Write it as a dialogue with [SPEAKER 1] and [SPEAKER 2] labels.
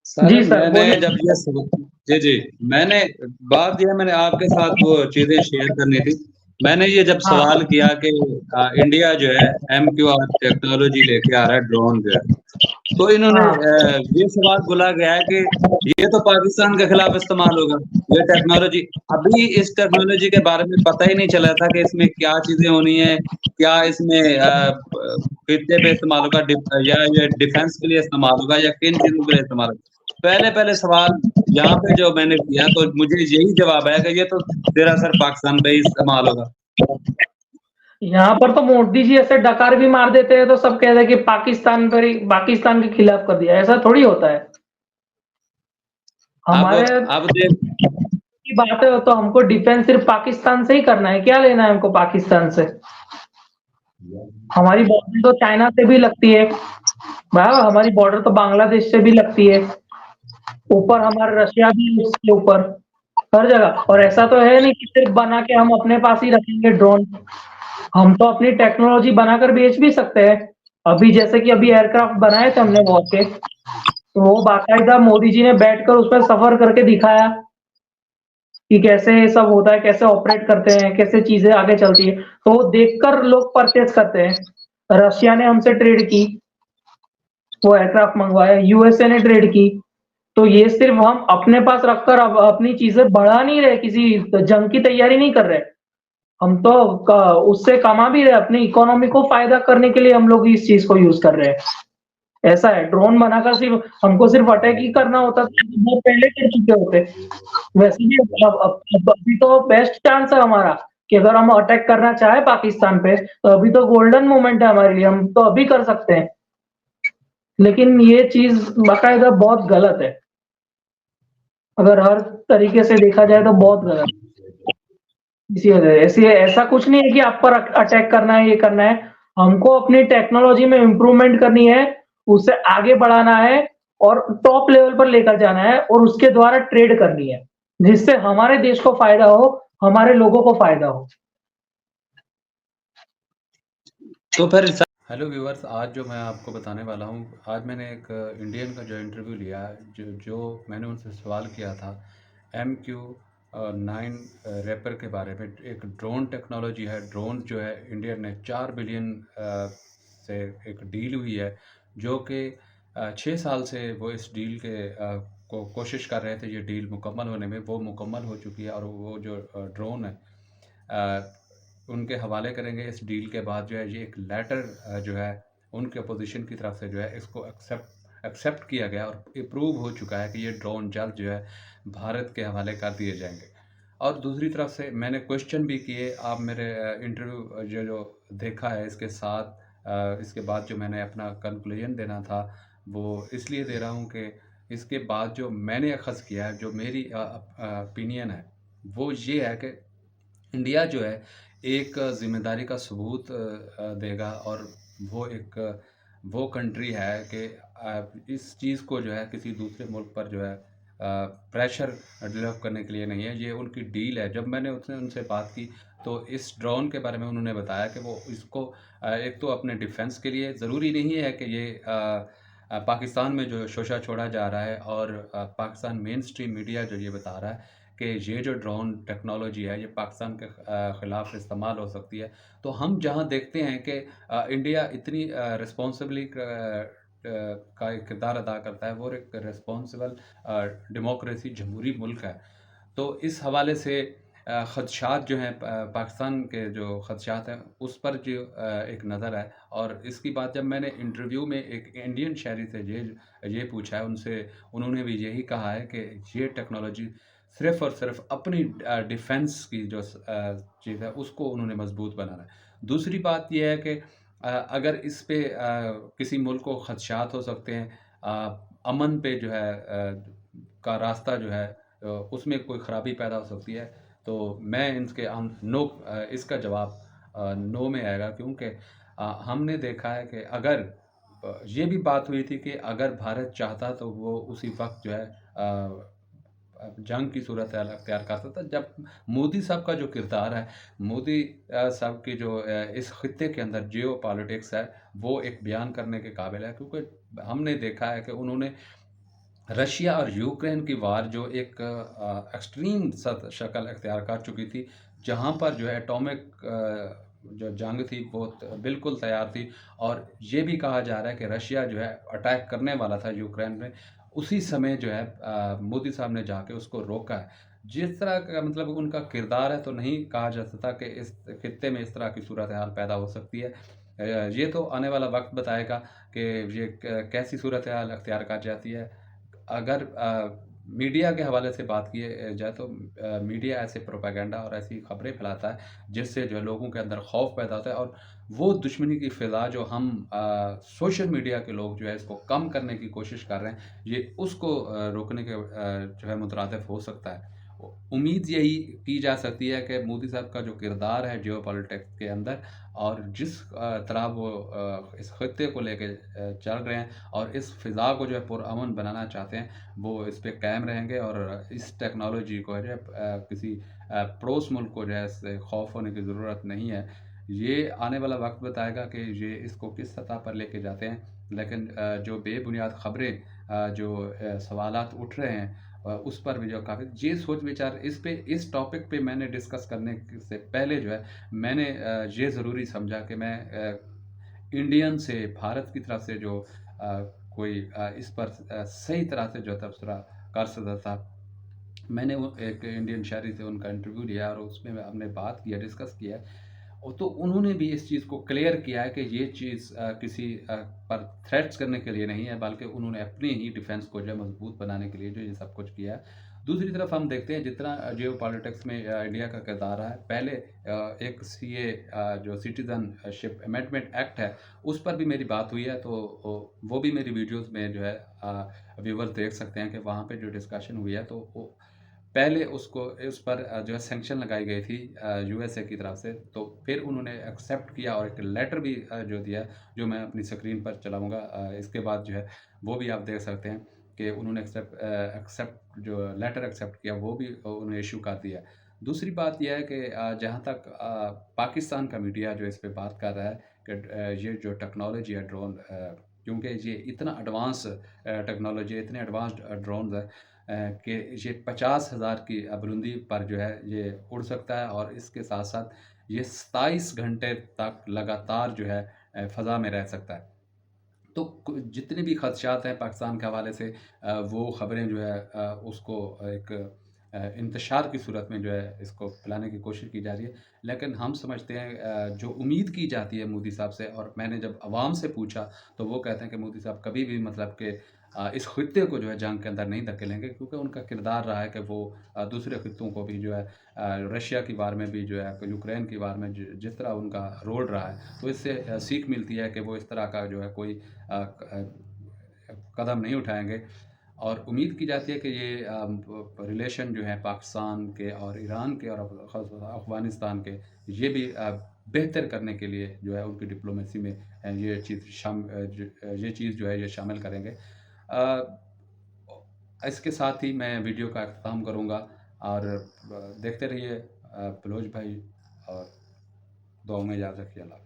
[SPEAKER 1] सारे
[SPEAKER 2] जी सर,
[SPEAKER 1] मैंने
[SPEAKER 2] बोलिए।
[SPEAKER 1] जब ये जी, जी। मैंने बात ये है मैंने आपके साथ वो चीज़ें शेयर करनी थी। मैंने ये जब
[SPEAKER 2] हाँ,
[SPEAKER 1] सवाल किया कि इंडिया जो है एमक्यूआर टेक्नोलॉजी लेके आ रहा है ड्रोन जो है। तो इन्होंने
[SPEAKER 2] हाँ।
[SPEAKER 1] ये सवाल बोला गया है कि ये तो पाकिस्तान के खिलाफ इस्तेमाल होगा, ये टेक्नोलॉजी। अभी इस टेक्नोलॉजी के बारे में पता ही नहीं चला था कि इसमें क्या चीज़ें होनी है, क्या इसमें खित्ते पे इस्तेमाल होगा या ये डिफेंस के लिए इस्तेमाल होगा या किन चीज़ों के लिए इस्तेमाल होगा। पहले-पहले सवाल यहाँ पे जो मैंने किया तो मुझे यही जवाब आया कि ये तो सरासर पाकिस्तान पे ही इस्तेमाल होगा।
[SPEAKER 2] यहाँ पर तो मोदी जी ऐसे डकार भी मार देते हैं तो सब कहते हैं कि पाकिस्तान के खिलाफ कर दिया, ऐसा थोड़ी होता है।
[SPEAKER 1] अब
[SPEAKER 2] हमारे
[SPEAKER 1] अब देख
[SPEAKER 2] की बात है तो हमको डिफेंस सिर्फ पाकिस्तान से ही करना है, क्या लेना है हमको पाकिस्तान से? हमारी बॉर्डर तो चाइना से भी लगती है, हमारी बॉर्डर तो बांग्लादेश से भी लगती है, ऊपर हमारा रशिया भी है उसके ऊपर, हर जगह। और ऐसा तो है नहीं कि सिर्फ बना के हम अपने पास ही रखेंगे ड्रोन। हम तो अपनी टेक्नोलॉजी बनाकर बेच भी सकते हैं। अभी जैसे कि अभी एयरक्राफ्ट बनाए थे हमने बहुत के, तो वो बाकायदा मोदी जी ने बैठकर उसमें सफर करके दिखाया कि कैसे ये सब होता है, कैसे ऑपरेट करते हैं, कैसे चीजें आगे चलती है। तो वो देखकर लोग परचेज करते हैं। रशिया ने हमसे ट्रेड की, वो एयरक्राफ्ट मंगवाया, यूएसए ने ट्रेड की। तो ये सिर्फ हम अपने पास रखकर अब अपनी चीजें बढ़ा नहीं रहे, किसी जंग की तैयारी नहीं कर रहे। हम तो उससे कमा भी रहे, अपनी इकोनॉमी को फायदा करने के लिए हम लोग इस चीज को यूज कर रहे हैं। ऐसा है, ड्रोन बनाकर सिर्फ हमको सिर्फ अटैक ही करना होता तो बहुत पहले कर चुके होते। वैसे भी अभी तो बेस्ट चांस है हमारा कि अगर हम अटैक करना चाहे पाकिस्तान पे तो अभी तो गोल्डन मोमेंट है हमारे लिए, हम तो अभी कर सकते हैं। लेकिन ये चीज बाकायदा बहुत गलत है, अगर हर तरीके से देखा जाए तो बहुत गलत है। इसी वजह से ऐसा कुछ नहीं है कि आप पर अटैक करना है, ये करना है। हमको अपनी टेक्नोलॉजी में इम्प्रूवमेंट करनी है, उसे आगे बढ़ाना है और टॉप लेवल पर लेकर जाना है और उसके द्वारा ट्रेड करनी है, जिससे हमारे देश को फायदा हो, हमारे लोगों को फायदा हो।
[SPEAKER 1] तो फिर
[SPEAKER 3] हेलो व्यूअर्स, आज जो मैं आपको बताने वाला हूँ, आज मैंने एक इंडियन का जो इंटरव्यू लिया है, जो मैंने उनसे सवाल किया था MQ-9 रैपर के बारे में। एक ड्रोन टेक्नोलॉजी है, ड्रोन जो है इंडिया ने 4 बिलियन से एक डील हुई है, जो कि 6 साल से वो इस डील के को कोशिश कर रहे थे ये डील मुकम्मल होने में। वो मुकम्मल हो चुकी है और वो जो ड्रोन है उनके हवाले करेंगे। इस डील के बाद जो है ये एक लेटर जो है उनके अपोजिशन की तरफ से जो है इसको एक्सेप्ट किया गया और अप्रूव हो चुका है कि ये ड्रोन जल्द जो है भारत के हवाले कर दिए जाएंगे। और दूसरी तरफ से मैंने क्वेश्चन भी किए। आप मेरे इंटरव्यू जो जो देखा है, इसके साथ इसके बाद जो मैंने अपना कंक्लूजन देना था वो इसलिए दे रहा हूँ कि इसके बाद जो मैंने अखज़ किया है, जो मेरी ओपिनियन है, वो ये है कि इंडिया जो है एक ज़िम्मेदारी का सबूत देगा और वो कंट्री है कि इस चीज़ को जो है किसी दूसरे मुल्क पर जो है प्रेशर डेवलप करने के लिए नहीं है। ये उनकी डील है। जब मैंने उनसे बात की तो इस ड्रोन के बारे में उन्होंने बताया कि वो इसको एक तो अपने डिफेंस के लिए, ज़रूरी नहीं है कि ये पाकिस्तान में जो शोषा छोड़ा जा रहा है, और पाकिस्तान मेन स्ट्रीम मीडिया जो ये बता रहा है कि ये जो ड्रोन टेक्नोलॉजी है ये पाकिस्तान के ख़िलाफ़ इस्तेमाल हो सकती है। तो हम जहाँ देखते हैं कि इंडिया इतनी रिस्पॉन्सिबली का एक किरदार अदा करता है, वो एक रिस्पॉन्सिबल डेमोक्रेसी जमहूरी मुल्क है। तो इस हवाले से ख़दशात जो हैं, पाकिस्तान के जो ख़दशात हैं उस पर जो एक नज़र है। और इसकी बात जब मैंने इंटरव्यू में एक इंडियन शहरी से ये पूछा है उनसे, उन्होंने भी यही कहा है कि ये टेक्नोलॉजी सिर्फ़ और सिर्फ़ अपनी डिफेंस की जो चीज़ है उसको उन्होंने मज़बूत बनाना है। दूसरी बात ये है कि अगर इस पे किसी मुल्क को ख़दशात हो सकते हैं, अमन पे जो है का रास्ता जो है उसमें कोई ख़राबी पैदा हो सकती है, तो मैं इनके नो, इसका जवाब नो में आएगा। क्योंकि हमने देखा है कि अगर ये भी बात हुई थी कि अगर भारत चाहता तो वो उसी वक़्त जो है जंग की सूरत अख्तियार कर सकता। जब मोदी साहब का जो किरदार है, मोदी साहब की जो इस खित्ते के अंदर जियो पॉलिटिक्स है, वो एक बयान करने के काबिल है। क्योंकि हमने देखा है कि उन्होंने रशिया और यूक्रेन की वार जो एक एक्सट्रीम शक्ल अख्तियार कर चुकी थी, जहाँ पर जो है एटॉमिक जो जंग थी वो बिल्कुल तैयार थी, और ये भी कहा जा रहा है कि रशिया जो है अटैक करने वाला था यूक्रेन में, उसी समय जो है मोदी साहब ने जाके उसको रोका है। जिस तरह का मतलब उनका किरदार है, तो नहीं कहा जा सकता कि इस खित्ते में इस तरह की सूरत हाल पैदा हो सकती है। ये तो आने वाला वक्त बताएगा कि ये कैसी सूरत हाल अख्तियार कर जाती है। अगर मीडिया के हवाले से बात की जाए, तो मीडिया ऐसे प्रोपेगेंडा और ऐसी खबरें फैलाता है जिससे जो है लोगों के अंदर खौफ पैदा होता है, और वो दुश्मनी की फ़िज़ा जो हम सोशल मीडिया के लोग जो है इसको कम करने की कोशिश कर रहे हैं, ये उसको रोकने के जो है मुतरादिफ हो सकता है। उम्मीद यही की जा सकती है कि मोदी साहब का जो किरदार है जियोपॉलिटिक्स के अंदर, और जिस तरह वो इस खित्ते को लेके चल रहे हैं और इस फ़िज़ा को जो है पुरअमन बनाना चाहते हैं, वो इस पे कायम रहेंगे, और इस टेक्नोलॉजी को जो है किसी पड़ोस मुल्क को जो है इससे खौफ होने की ज़रूरत नहीं है। ये आने वाला वक्त बताएगा कि ये इसको किस सतह पर लेके जाते हैं। लेकिन जो बेबुनियाद खबरें जो सवालात उठ रहे हैं, उस पर भी जो काफ़ी ये सोच विचार इस टॉपिक पे मैंने डिस्कस करने से पहले जो है मैंने ये ज़रूरी समझा कि मैं इंडियन से, भारत की तरफ से जो कोई इस पर सही तरह से जो तबसरा कर सकता था। मैंने वो एक इंडियन शायरी से उनका इंटरव्यू लिया, और उसमें हमने बात किया, डिस्कस किया है। और तो उन्होंने भी इस चीज़ को क्लियर किया है कि ये चीज़ किसी पर थ्रेट्स करने के लिए नहीं है, बल्कि उन्होंने अपनी ही डिफेंस को जो है मजबूत बनाने के लिए जो ये सब कुछ किया है। दूसरी तरफ हम देखते हैं जितना जियो पॉलिटिक्स में इंडिया का किरदार रहा है। पहले एक सीए जो सिटीजनशिप अमेंडमेंट एक्ट है, उस पर भी मेरी बात हुई है, तो वो भी मेरी वीडियोस में जो है व्यूअर्स देख सकते हैं कि वहाँ पे जो डिस्कशन हुई है, तो वो पहले उसको उस पर जो है सैंक्शन लगाई गई थी यूएसए की तरफ से। तो फिर उन्होंने एक्सेप्ट किया, और एक लेटर भी जो दिया, जो मैं अपनी स्क्रीन पर चलाऊँगा इसके बाद जो है वो भी आप देख सकते हैं कि उन्होंने एक्सेप्ट जो लेटर एक्सेप्ट किया, वो भी उन्होंने इश्यू कर दिया। दूसरी बात ये है कि जहाँ तक पाकिस्तान का मीडिया जो इस पे बात कर रहा है कि ये जो टेक्नोलॉजी है ड्रोन, क्योंकि ये इतना एडवांस टेक्नोलॉजी है, इतने एडवांस्ड ड्रोन्स है कि ये 50,000 की बुलंदी पर जो है ये उड़ सकता है, और इसके साथ-साथ ये 27 घंटे तक लगातार जो है फ़ज़ा में रह सकता है। तो जितने भी खदशात हैं पाकिस्तान के हवाले से, वो ख़बरें जो है उसको एक इंतशार की सूरत में जो है इसको फैलाने की कोशिश की जा रही है। लेकिन हम समझते हैं जो उम्मीद की जाती है मोदी साहब से, और मैंने जब आवाम से पूछा, तो वो कहते हैं कि मोदी साहब कभी भी मतलब कि इस खित्ते को जो है जंग के अंदर नहीं धकेलेंगे, क्योंकि उनका किरदार रहा है कि वो दूसरे खित्तों को भी जो है रशिया की वार में भी जो है, यूक्रेन की वार में जिस तरह उनका रोल रहा है, तो इससे सीख मिलती है कि वो इस तरह का जो है कोई कदम नहीं उठाएँगे। और उम्मीद की जाती है कि ये रिलेशन जो है पाकिस्तान के और ईरान के और अफ़गानिस्तान के, ये भी बेहतर करने के लिए जो है उनकी डिप्लोमेसी में ये चीज़ जो है ये शामिल करेंगे। इसके साथ ही मैं वीडियो का अख्ताम करूँगा, और देखते रहिए बलोच भाई, और दुआओं में याद रखिए। अल्लाह।